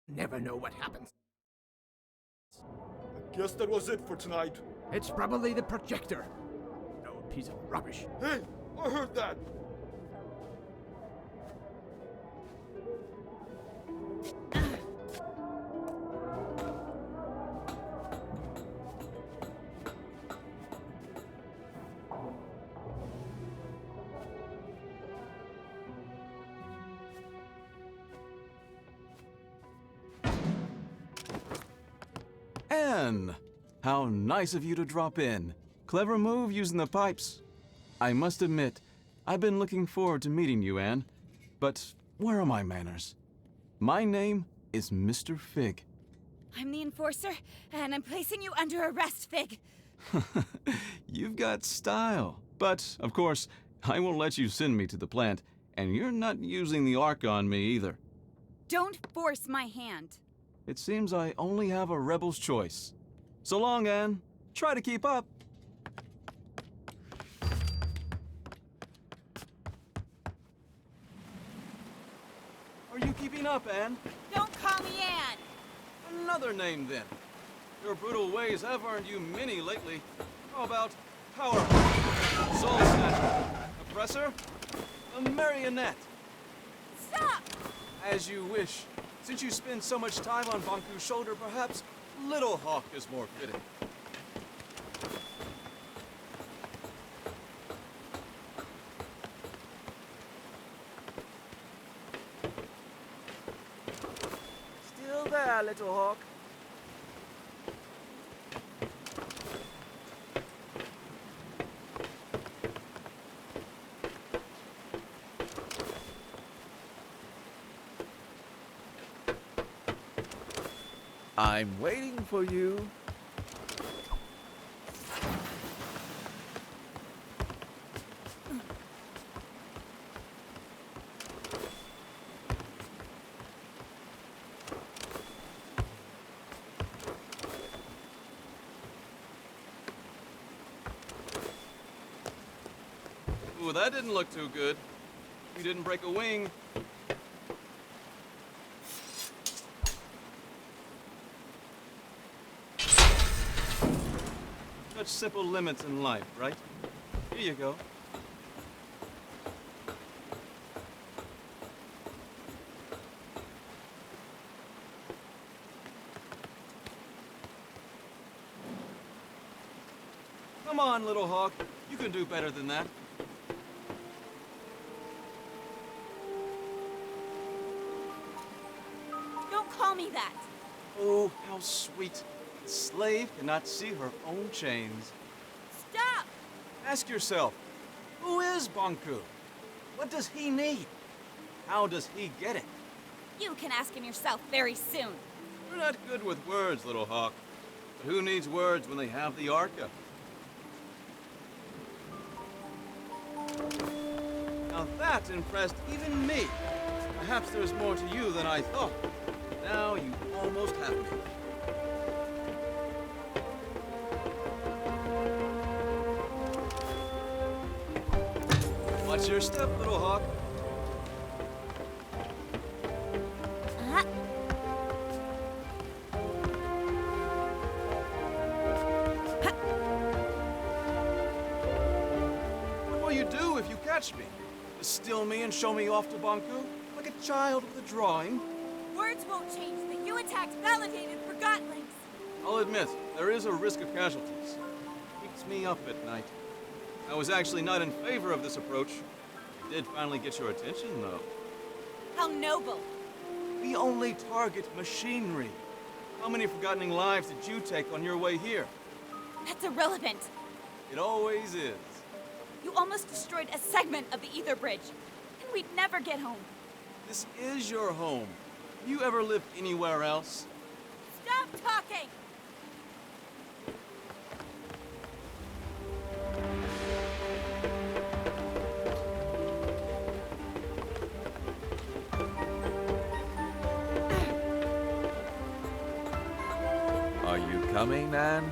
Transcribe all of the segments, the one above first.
Never know what happens. I guess that was it for tonight. It's probably the projector. No piece of rubbish. Hey, I heard that. Anne! How nice of you to drop in. Clever move using the pipes. I must admit, I've been looking forward to meeting you, Anne. But where are my manners? My name is Mr. Fig. I'm the enforcer, and I'm placing you under arrest, Fig. You've got style. But, of course, I won't let you send me to the plant, and you're not using the arc on me either. Don't force my hand. It seems I only have a rebel's choice. So long, Anne. Try to keep up. Are you keeping up, Anne? Don't call me Anne. Another name, then. Your brutal ways have earned you many lately. How about Power, Soul Snatcher, Oppressor, a Marionette? Stop! As you wish. Since you spend so much time on Banku's shoulder, perhaps Little Hawk is more fitting. Still there, Little Hawk. I'm waiting for you. Ooh, that didn't look too good. You didn't break a wing. Such simple limits in life, right? Here you go. Come on, Little Hawk. You can do better than that. Don't call me that. Oh, how sweet. The slave cannot see her own chains. Stop! Ask yourself, who is Banku? What does he need? How does he get it? You can ask him yourself very soon. We're not good with words, Little Hawk. But who needs words when they have the Arca? Now that impressed even me. Perhaps there's more to you than I thought. Now you almost have me. Watch your step, Little Hawk. What will you do if you catch me? Still me and show me off to Banku? Like a child with a drawing? Words won't change that you attacked validated forgotlings. I'll admit, there is a risk of casualties. Keeps me up at night. I was actually not in favor of this approach. It did finally get your attention, though. How noble. We only target machinery. How many forgotten lives did you take on your way here? That's irrelevant. It always is. You almost destroyed a segment of the ether bridge, and we'd never get home. This is your home. Have you ever lived anywhere else? Stop talking! Are you coming, Nan?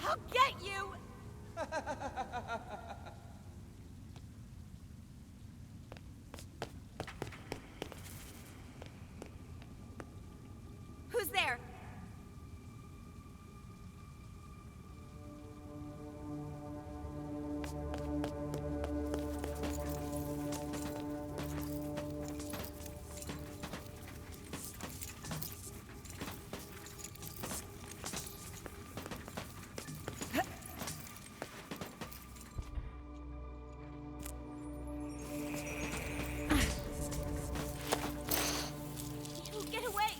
I'll get you! Who's there? Get away!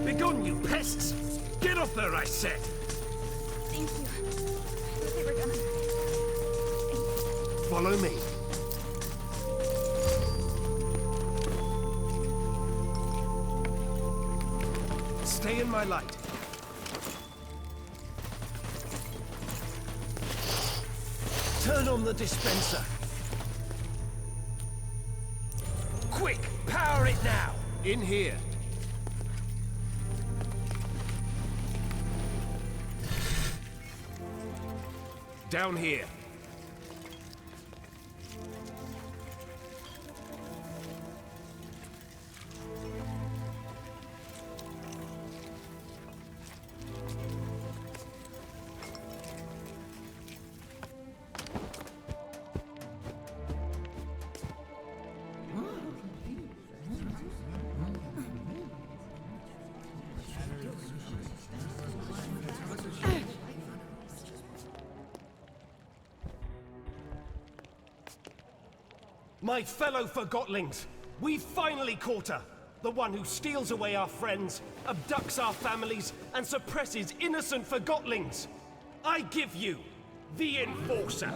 Begone, you pests! Get off there, I said! Thank you. I thought they were gonna... Follow me. Stay in my light. Turn on the dispenser. Quick, power it now! In here. Down here. My fellow forgotlings, we've finally caught her! The one who steals away our friends, abducts our families, and suppresses innocent forgotlings! I give you the Enforcer!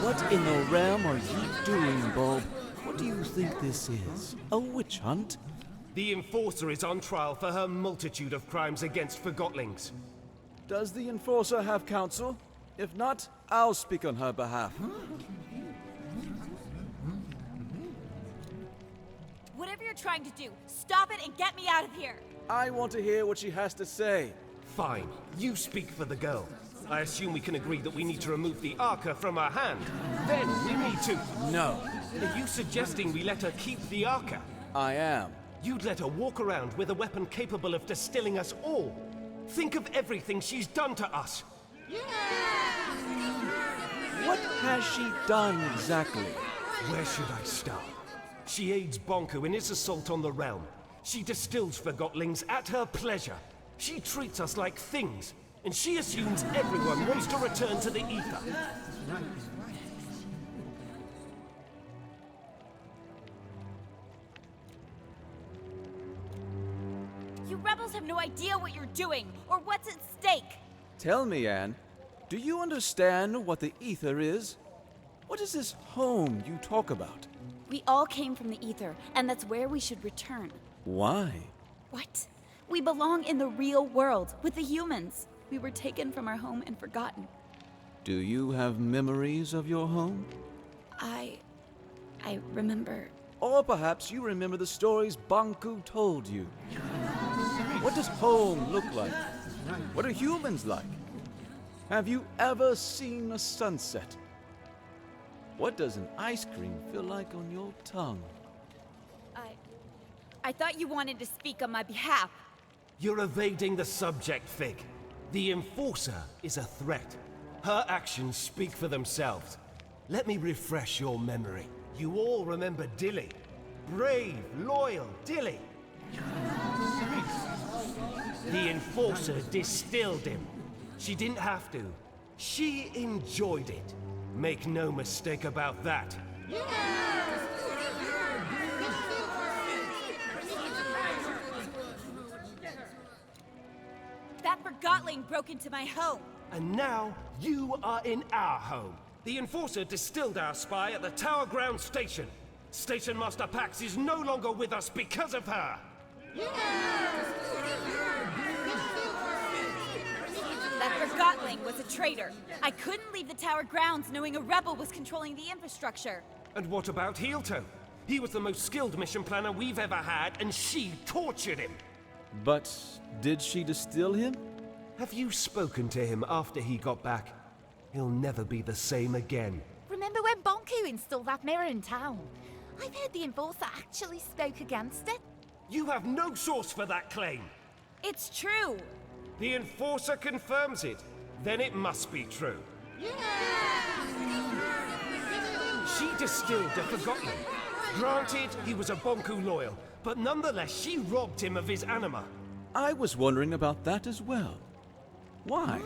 What in the realm are you doing, Bob? What do you think this is? A witch hunt? The Enforcer is on trial for her multitude of crimes against forgotlings. Does the Enforcer have counsel? If not, I'll speak on her behalf. Whatever you're trying to do, stop it and get me out of here! I want to hear what she has to say. Fine, you speak for the girl. I assume we can agree that we need to remove the Arca from her hand. Then we need to... No, Are you suggesting we let her keep the Arca? I am. You'd let her walk around with a weapon capable of distilling us all. Think of everything she's done to us. What has she done exactly? Where should I start? She aids Bonku in his assault on the realm. She distills forgotlings at her pleasure. She treats us like things, and she assumes everyone wants to return to the ether. You rebels have no idea what you're doing, or what's at stake! Tell me, Anne, do you understand what the ether is? What is this home you talk about? We all came from the ether, and that's where we should return. Why? What? We belong in the real world, with the humans. We were taken from our home and forgotten. Do you have memories of your home? I remember... Or perhaps you remember the stories Bonku told you. What does home look like? What are humans like? Have you ever seen a sunset? What does an ice cream feel like on your tongue? I thought you wanted to speak on my behalf. You're evading the subject, Fig. The Enforcer is a threat. Her actions speak for themselves. Let me refresh your memory. You all remember Dilly. Brave, loyal Dilly. The Enforcer distilled him. She didn't have to. She enjoyed it. Make no mistake about that. That forgotling broke into my home. And now, you are in our home. The Enforcer distilled our spy at the Tower Ground Station. Station Master Pax is no longer with us because of her. That forgotling was a traitor. I couldn't leave the tower grounds knowing a rebel was controlling the infrastructure. And what about Heelto? He was the most skilled mission planner we've ever had, and she tortured him. But did she distill him? Have you spoken to him after he got back? He'll never be the same again. Remember when Bonku installed that mirror in town? I've heard the Enforcer actually spoke against it. You have no source for that claim. It's true. The Enforcer confirms it. Then it must be true. She distilled a forgotten. Granted, he was a Bonku loyal, but nonetheless, she robbed him of his anima. I was wondering about that as well. Why?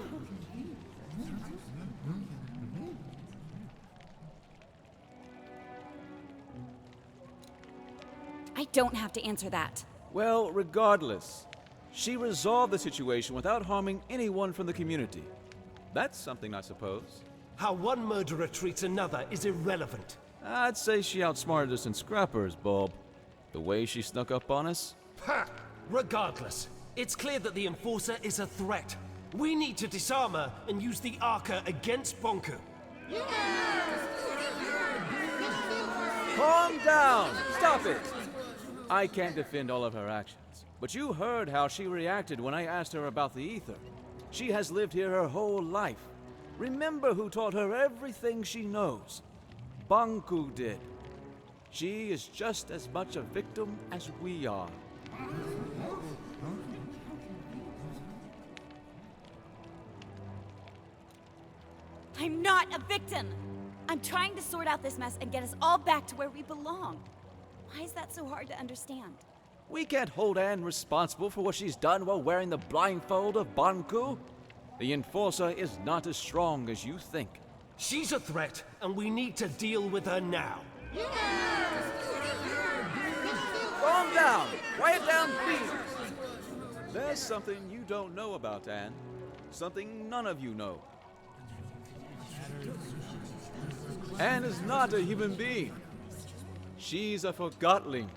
I don't have to answer that. Well, regardless, she resolved the situation without harming anyone from the community. That's something, I suppose. How one murderer treats another is irrelevant. I'd say she outsmarted us in scrappers, Bob. The way she snuck up on us. Ha! Regardless, it's clear that the Enforcer is a threat. We need to disarm her and use the Arca against Bonku. Calm down! Stop it! I can't defend all of her actions, but you heard how she reacted when I asked her about the ether. She has lived here her whole life. Remember who taught her everything she knows. Bonku did. She is just as much a victim as we are. I'm not a victim. I'm trying to sort out this mess and get us all back to where we belong. Why is that so hard to understand? We can't hold Anne responsible for what she's done while wearing the blindfold of Bonku. The Enforcer is not as strong as you think. She's a threat, and we need to deal with her now. Calm down! Quiet down, please! There's something you don't know about Anne. Something none of you know. Anne is not a human being. She's a forgotling.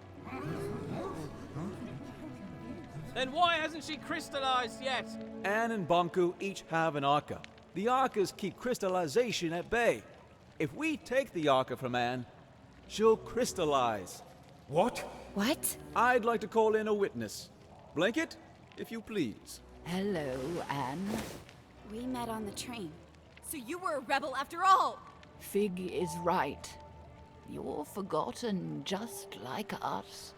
Then why hasn't she crystallized yet? Anne and Bonku each have an Arca. The Arcas keep crystallization at bay. If we take the Arca from Anne, she'll crystallize. What? What? I'd like to call in a witness. Blanket, if you please. Hello, Anne. We met on the train. So you were a rebel after all! Fig is right. You're forgotten just like us.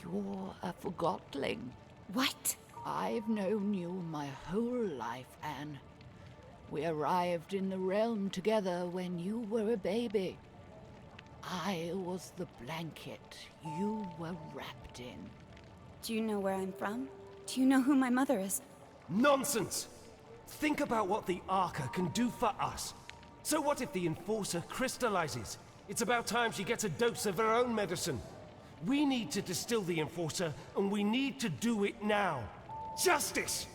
You're a forgotling. What? I've known you my whole life, Anne. We arrived in the realm together when you were a baby. I was the blanket you were wrapped in. Do you know where I'm from? Do you know who my mother is? Nonsense! Think about what the Arca can do for us. So what if the Enforcer crystallizes? It's about time she gets a dose of her own medicine. We need to distill the Enforcer, and we need to do it now. Justice!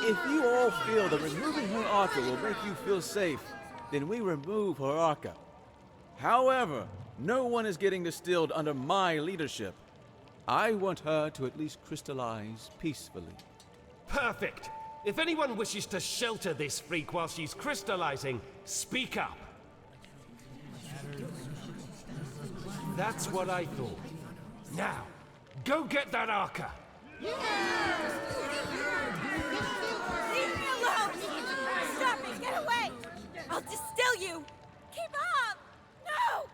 If you all feel that removing her Arca will make you feel safe, then we remove her Arca. However, no one is getting distilled under my leadership. I want her to at least crystallize peacefully. Perfect! If anyone wishes to shelter this freak while she's crystallizing, speak up. That's what I thought. Now, go get that Arca! Leave me alone! Stop it! Get away! I'll distill you! Keep up! No!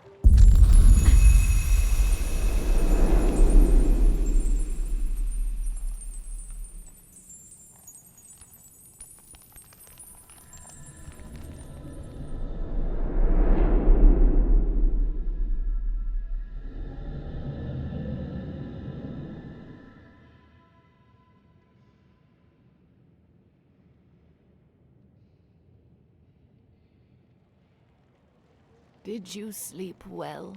Did you sleep well?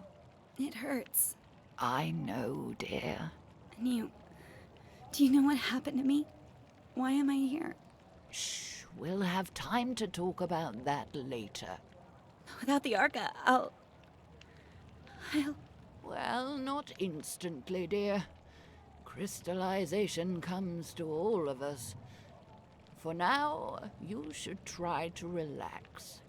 It hurts. I know, dear. And do you know what happened to me? Why am I here? Shh, we'll have time to talk about that later. Without the Arca, I'll... Well, not instantly, dear. Crystallization comes to all of us. For now, you should try to relax.